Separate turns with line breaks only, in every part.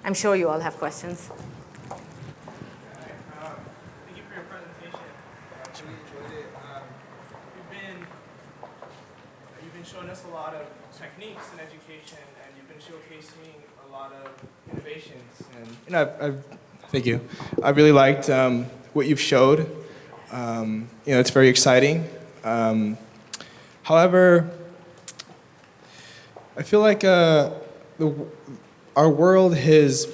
I'm sure you all have questions.
Thank you for your presentation. I really enjoyed it. You've been showing us a lot of techniques in education, and you've been showcasing a lot of innovations. And thank you. I really liked what you've showed. It's very exciting. However, I feel like our world has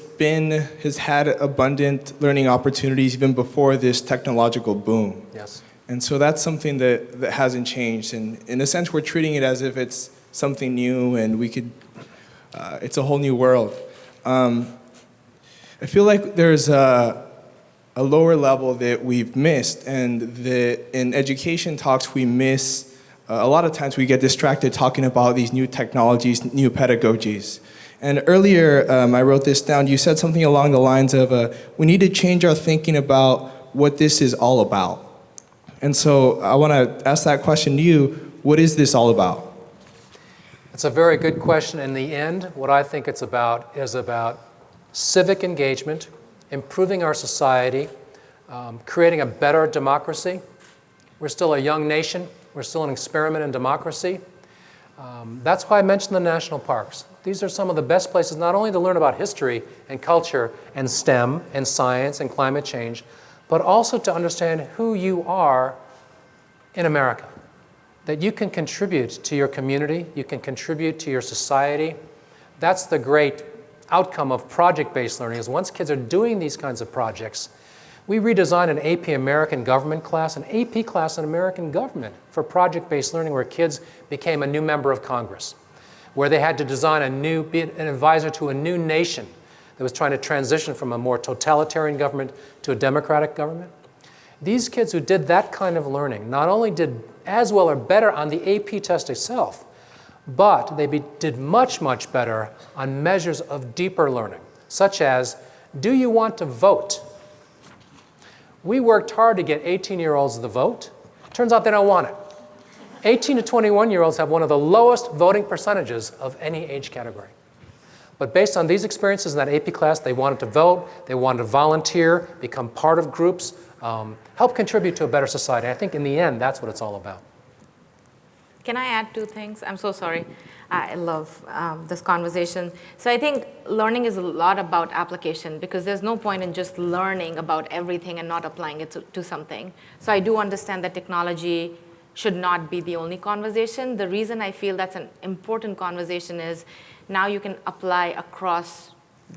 had abundant learning opportunities even before this technological boom.
Yes.
And so that's something that hasn't changed. And in a sense, we're treating it as if it's something new and it's a whole new world. I feel like there's a lower level that we've missed, and that in education talks we miss. A lot of times we get distracted talking about these new technologies, new pedagogies. And earlier, I wrote this down, you said something along the lines of, we need to change our thinking about what this is all about. And so I want to ask that question to you, what is this all about?
It's a very good question. In the end, what I think it's about is about civic engagement, improving our society, creating a better democracy. We're still a young nation. We're still an experiment in democracy. That's why I mentioned the national parks. These are some of the best places not only to learn about history and culture and STEM and science and climate change, but also to understand who you are in America. That you can contribute to your community, you can contribute to your society. That's the great outcome of project-based learning, is once kids are doing these kinds of projects. We redesigned an AP American Government class, an AP class in American Government for project-based learning, where kids became a new member of Congress, where they had to design be an advisor to a new nation that was trying to transition from a more totalitarian government to a democratic government. These kids who did that kind of learning not only did as well or better on the AP test itself, but they did much, much better on measures of deeper learning, such as, do you want to vote? We worked hard to get 18-year-olds to vote. Turns out they don't want it. 18 to 21-year-olds have one of the lowest voting percentages of any age category. But based on these experiences in that AP class, they wanted to vote, they wanted to volunteer, become part of groups, help contribute to a better society. I think in the end, that's what it's all about.
Can I add two things? I'm so sorry. I love this conversation. So I think learning is a lot about application, because there's no point in just learning about everything and not applying it to something. So I do understand that technology should not be the only conversation. The reason I feel that's an important conversation is now you can apply across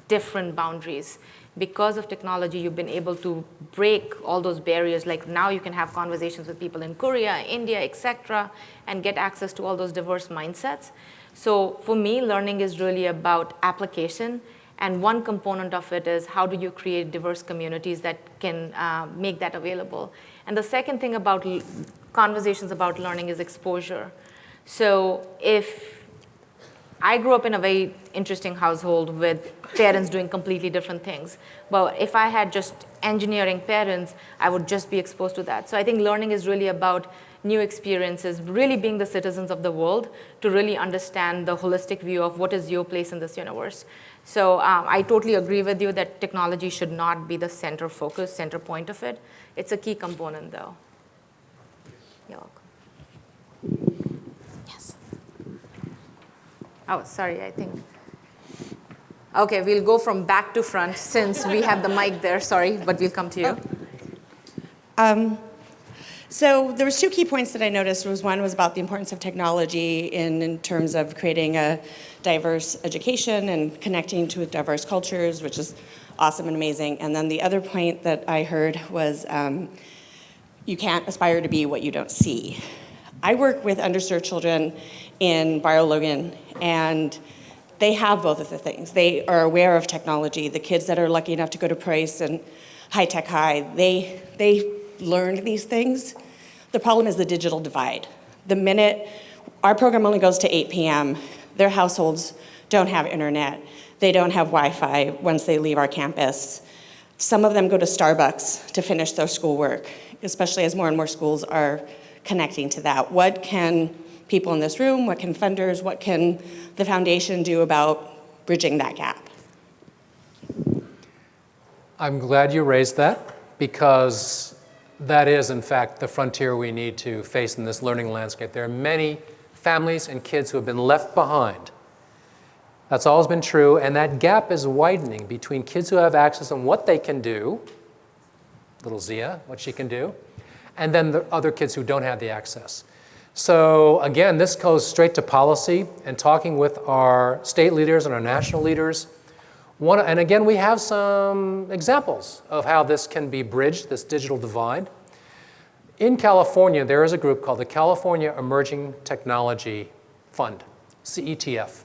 different boundaries. Because of technology, you've been able to break all those barriers. Like now you can have conversations with people in Korea, India, etc., and get access to all those diverse mindsets. So for me, learning is really about application. And one component of it is how do you create diverse communities that can make that available. And the second thing about conversations about learning is exposure. So if I grew up in a very interesting household with parents doing completely different things. But if I had just engineering parents, I would just be exposed to that. So I think learning is really about new experiences, really being the citizens of the world to really understand the holistic view of what is your place in this universe. So I totally agree with you that technology should not be the center focus, center point of it. It's a key component, though. You're welcome. Yes. Oh, sorry, I think. Okay, we'll go from back to front since we have the mic there. Sorry, but we'll come to you.
So there was two key points that I noticed. One was about the importance of technology in terms of creating a diverse education and connecting to diverse cultures, which is awesome and amazing. And then the other point that I heard was you can't aspire to be what you don't see. I work with underserved children in Barrio Logan, and they have both of the things. They are aware of technology. The kids that are lucky enough to go to Price and High Tech High, they learn these things. The problem is the digital divide. The minute our program only goes to 8 p.m., their households don't have internet. They don't have Wi-Fi once they leave our campus. Some of them go to Starbucks to finish their schoolwork, especially as more and more schools are connecting to that. What can people in this room, what can funders, what can the foundation do about bridging that gap?
I'm glad you raised that, because that is, in fact, the frontier we need to face in this learning landscape. There are many families and kids who have been left behind. That's always been true, and that gap is widening between kids who have access and what they can do, little Zia, what she can do, and then the other kids who don't have the access. So again, this goes straight to policy and talking with our state leaders and our national leaders. And again, we have some examples of how this can be bridged, this digital divide. In California, there is a group called the California Emerging Technology Fund, CETF.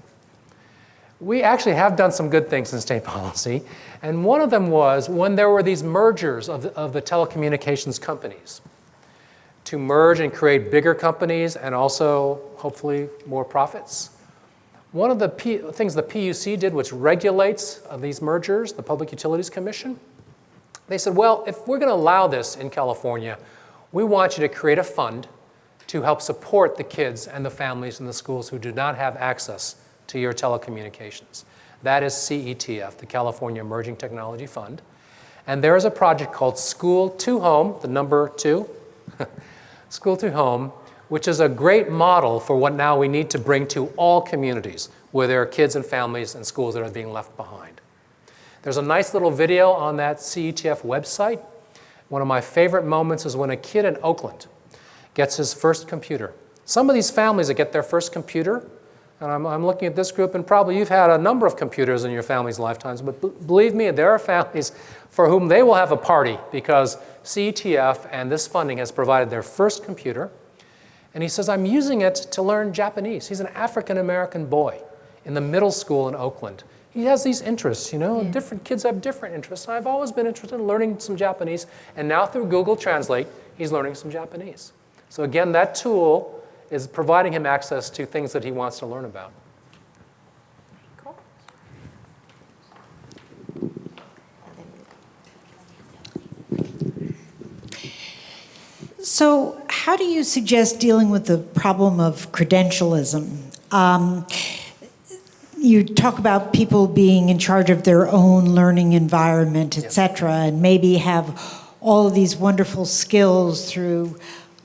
We actually have done some good things in state policy, and one of them was when there were these mergers of the telecommunications companies to merge and create bigger companies and also, hopefully, more profits. One of the things the PUC did, which regulates these mergers, the Public Utilities Commission, they said, well, if we're going to allow this in California, we want you to create a fund to help support the kids and the families in the schools who do not have access to your telecommunications. That is CETF, the California Emerging Technology Fund. And there is a project called School to Home, the number 2, School to Home, which is a great model for what now we need to bring to all communities where there are kids and families and schools that are being left behind. There's a nice little video on that CETF website. One of my favorite moments is when a kid in Oakland gets his first computer. Some of these families that get their first computer, and I'm looking at this group, and probably you've had a number of computers in your family's lifetimes, but believe me, there are families for whom they will have a party because CETF and this funding has provided their first computer. And he says, I'm using it to learn Japanese. He's an African-American boy in the middle school in Oakland. He has these interests, you know, different kids have different interests. I've always been interested in learning some Japanese, and now through Google Translate, he's learning some Japanese. So again, that tool is providing him access to things that he wants to learn about.
Cool.
So how do you suggest dealing with the problem of credentialism? You talk about people being in charge of their own learning environment, et cetera, and maybe have all of these wonderful skills through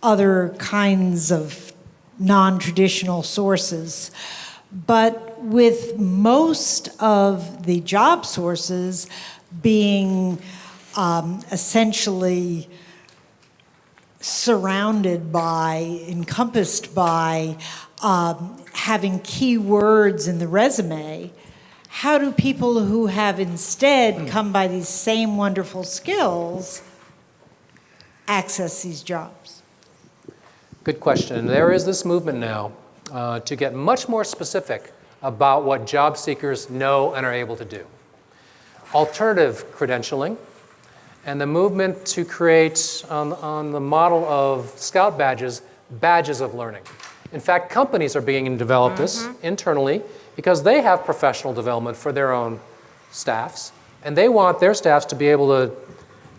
other kinds of non-traditional sources. But with most of the job sources being essentially surrounded by, encompassed by having key words in the resume, how do people who have instead come by these same wonderful skills access these jobs?
Good question. There is this movement now to get much more specific about what job seekers know and are able to do. Alternative credentialing, and the movement to create, on the model of Scout badges, badges of learning. In fact, companies are beginning to develop this internally because they have professional development for their own staffs, and they want their staffs to be able to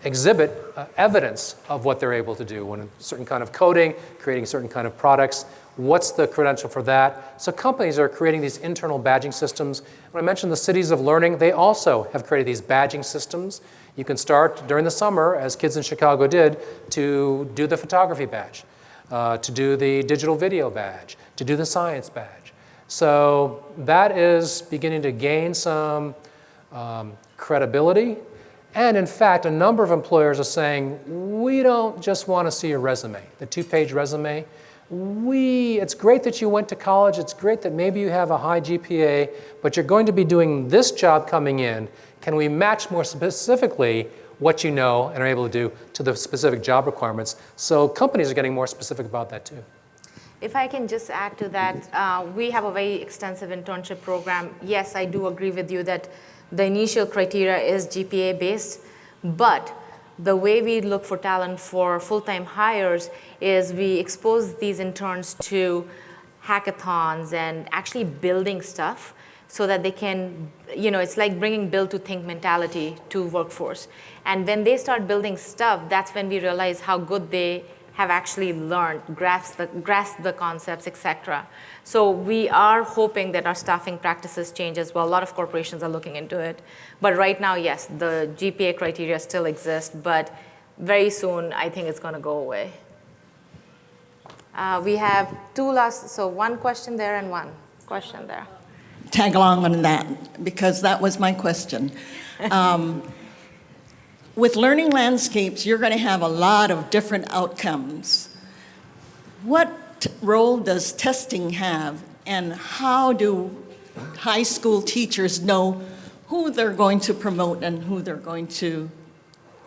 exhibit evidence of what they're able to do when a certain kind of coding, creating certain kind of products. What's the credential for that? So companies are creating these internal badging systems. When I mentioned the cities of learning, they also have created these badging systems. You can start during the summer, as kids in Chicago did, to do the photography badge, to do the digital video badge, to do the science badge. So that is beginning to gain some credibility. And in fact, a number of employers are saying, we don't just want to see a resume, the 2-page resume. It's great that you went to college, it's great that maybe you have a high GPA, but you're going to be doing this job coming in. Can we match more specifically what you know and are able to do to the specific job requirements? So companies are getting more specific about that too.
If I can just add to that, we have a very extensive internship program. Yes, I do agree with you that the initial criteria is GPA based, but the way we look for talent for full-time hires is we expose these interns to hackathons and actually building stuff so that they can, it's like bringing build to think mentality to workforce. And when they start building stuff, that's when we realize how good they have actually learned, grasped the concepts, etc. So we are hoping that our staffing practices change as well. A lot of corporations are looking into it. But right now, yes, the GPA criteria still exist, but very soon, I think it's going to go away. We have two last, so one question there and one question there.
Tag along on that, because that was my question. With learning landscapes, you're going to have a lot of different outcomes. What role does testing have, and how do high school teachers know who they're going to promote and who they're going to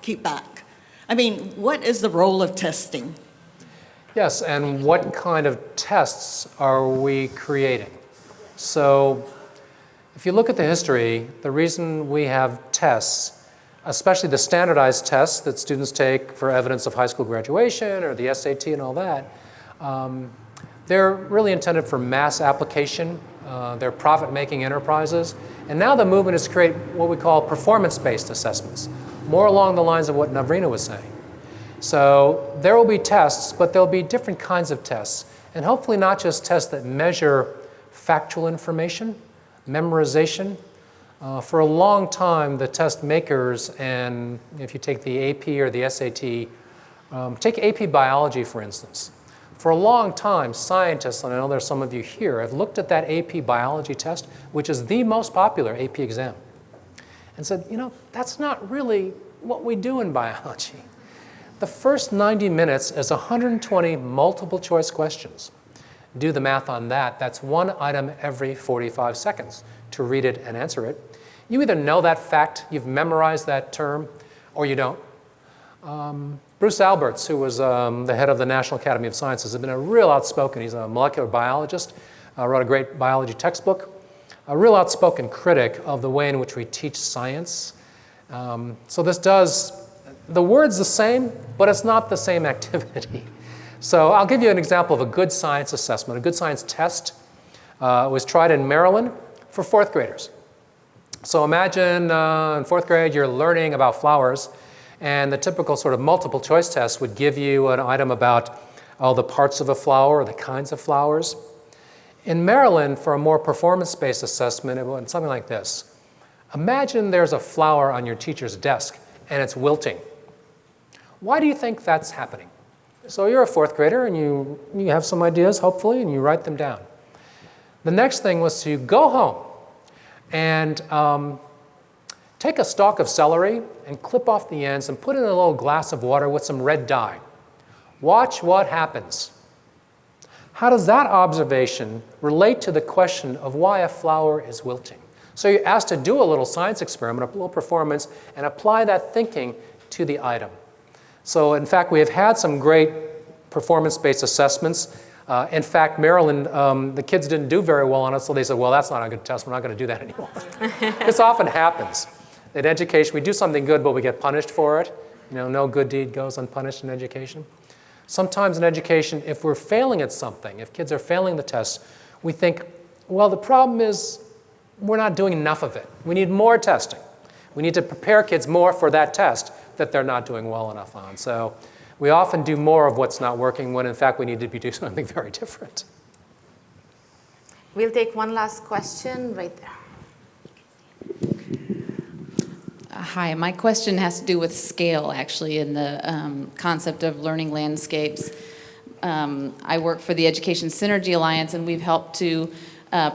keep back? I mean, what is the role of testing?
Yes, and what kind of tests are we creating? So if you look at the history, the reason we have tests, especially the standardized tests that students take for evidence of high school graduation or the SAT and all that, they're really intended for mass application. They're profit-making enterprises. And now the movement is to create what we call performance-based assessments, more along the lines of what Navrina was saying. So there will be tests, but there'll be different kinds of tests. And hopefully not just tests that measure factual information, memorization. For a long time, the test makers, and if you take the AP or the SAT, take AP biology, for instance. For a long time, scientists, and I know there's some of you here, have looked at that AP biology test, which is the most popular AP exam, and said, you know, that's not really what we do in biology. The first 90 minutes is 120 multiple choice questions. Do the math on that. That's one item every 45 seconds to read it and answer it. You either know that fact, you've memorized that term, or you don't. Bruce Alberts, who was the head of the National Academy of Sciences, has been a real outspoken, he's a molecular biologist, wrote a great biology textbook, a real outspoken critic of the way in which we teach science. So this does, the word's the same, but it's not the same activity. So I'll give you an example of a good science assessment, a good science test. Was tried in Maryland for fourth graders. So imagine in fourth grade you're learning about flowers, and the typical sort of multiple choice test would give you an item about all the parts of a flower or the kinds of flowers. In Maryland, for a more performance-based assessment, it went something like this. Imagine there's a flower on your teacher's desk and it's wilting. Why do you think that's happening? So you're a fourth grader and you have some ideas, hopefully, and you write them down. The next thing was to go home and take a stalk of celery and clip off the ends and put it in a little glass of water with some red dye. Watch what happens. How does that observation relate to the question of why a flower is wilting? So you're asked to do a little science experiment, a little performance, and apply that thinking to the item. So in fact, we have had some great performance-based assessments. In fact, Maryland, the kids didn't do very well on it, so they said, well, that's not a good test. We're not going to do that anymore. This often happens. In education, we do something good, but we get punished for it. You know, no good deed goes unpunished in education. Sometimes in education, if we're failing at something, if kids are failing the test, we think, well, the problem is we're not doing enough of it. We need more testing. We need to prepare kids more for that test that they're not doing well enough on. So we often do more of what's not working when, in fact, we need to be doing something very different.
We'll take one last question right there.
Hi, my question has to do with scale, actually, in the concept of learning landscapes. I work for the Education Synergy Alliance, and we've helped to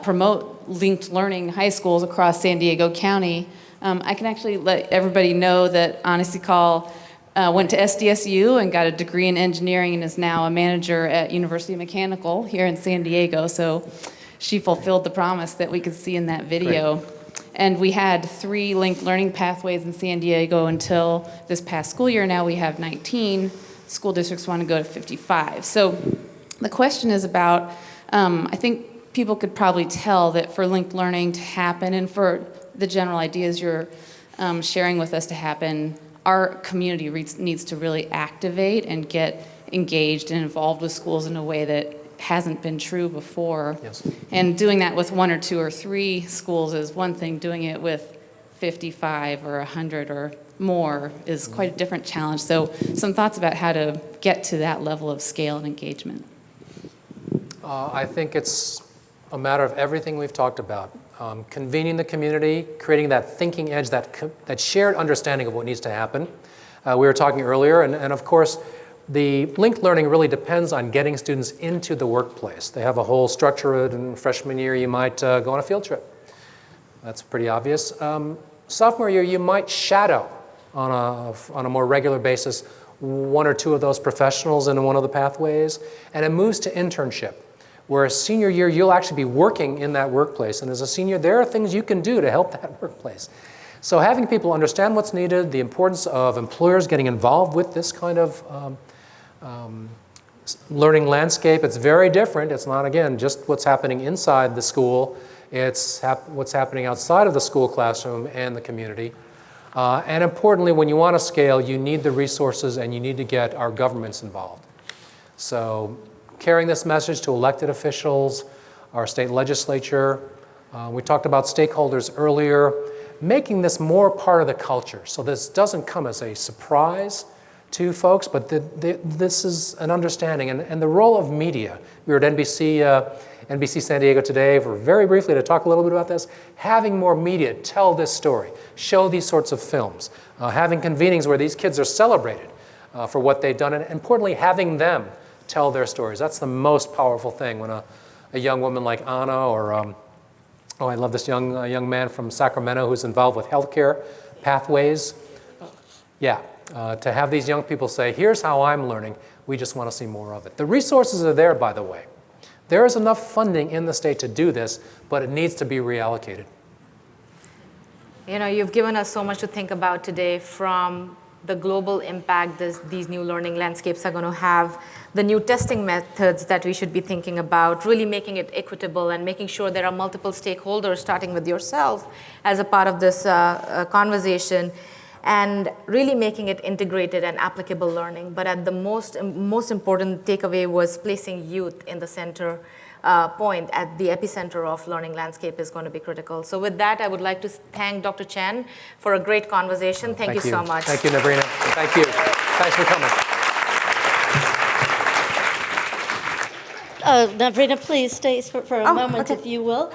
promote linked learning high schools across San Diego County. I can actually let everybody know that Anasi Call went to SDSU and got a degree in engineering and is now a manager at University of Mechanical here in San Diego. So she fulfilled the promise that we could see in that video. Great. And we had 3 linked learning pathways in San Diego until this past school year. Now we have 19. School districts want to go to 55. So the question is about, I think people could probably tell that for linked learning to happen and for the general ideas you're sharing with us to happen, our community needs to really activate and get engaged and involved with schools in a way that hasn't been true before.
Yes.
And doing that with 1 or 2 or 3 schools is one thing. Doing it with 55 or 100 or more is quite a different challenge. So some thoughts about how to get to that level of scale and engagement.
I think it's a matter of everything we've talked about. Convening the community, creating that thinking edge, that shared understanding of what needs to happen. We were talking earlier, and of course, the linked learning really depends on getting students into the workplace. They have a whole structure, and freshman year you might go on a field trip. That's pretty obvious. Sophomore year you might shadow on a more regular basis one or two of those professionals in one of the pathways, and it moves to internship. Whereas senior year, you'll actually be working in that workplace. And as a senior, there are things you can do to help that workplace. So having people understand what's needed, the importance of employers getting involved with this kind of learning landscape, it's very different. It's not, again, just what's happening inside the school. It's what's happening outside of the school classroom and the community. And importantly, when you want to scale, you need the resources and you need to get our governments involved. So carrying this message to elected officials, our state legislature. We talked about stakeholders earlier, making this more part of the culture. So this doesn't come as a surprise to folks, but this is an understanding. And the role of media. We were at NBC San Diego today for very briefly to talk a little bit about this. Having more media tell this story, show these sorts of films, having convenings where these kids are celebrated for what they've done, and importantly, having them tell their stories. That's the most powerful thing when a young woman like Anna or, I love this young man from Sacramento who's involved with healthcare pathways. Yeah, to have these young people say, here's how I'm learning, we just want to see more of it. The resources are there, by the way. There is enough funding in the state to do this, but it needs to be reallocated.
You know, you've given us so much to think about today, from the global impact these new learning landscapes are going to have, the new testing methods that we should be thinking about, really making it equitable and making sure there are multiple stakeholders, starting with yourself as a part of this conversation, and really making it integrated and applicable learning. But at the most important takeaway was placing youth in the center point, at the epicenter of learning landscape, is going to be critical. So with that, I would like to thank Dr. Chen for a great conversation. Thank you so much.
Thank you, Navrina. Thank you. Thanks for coming.
Navrina, please stay for a moment, if you will.